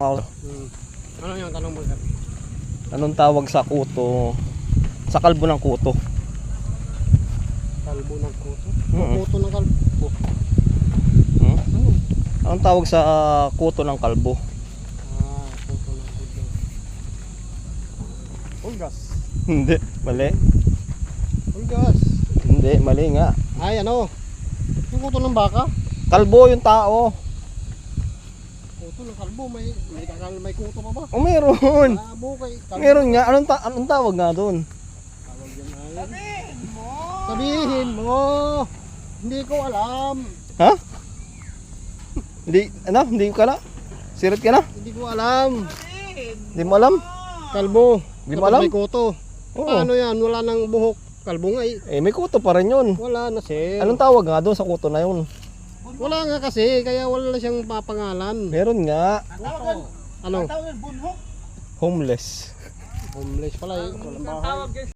Ano yung tanong mo, sir? Anong tawag sa kuto? Sa kalbo ng kuto? Kalbo ng kuto? Mm. Kuto ng kalbo? Anong tawag sa kuto ng kalbo? Kuto ng kalbo. Ulgas. Hindi, mali. Ulgas. Hindi, mali nga. Ay, ano? Yung kuto ng baka? Kalbo yung tao. Kuto ng kalbo, may kuto pa ba? O meron. Bukay. Meron nga. Anong tawag nga doon? Tawag yan ay. Sabihin mo! Hindi ko alam. Ha? Hindi ko na? Sirit ka na? Hindi ko alam. Hindi mo alam? Kalbo. Hindi mo alam? May kuto. Oo. Paano yan? Wala nang buhok. Kalbo nga eh. May kuto pa rin yun. Wala na, sir. Anong tawag nga doon sa kuto na yun? Wala nga kasi, kaya wala na siyang papangalan. Meron nga. Ano? Homeless. Homeless pala eh. Walang bahay.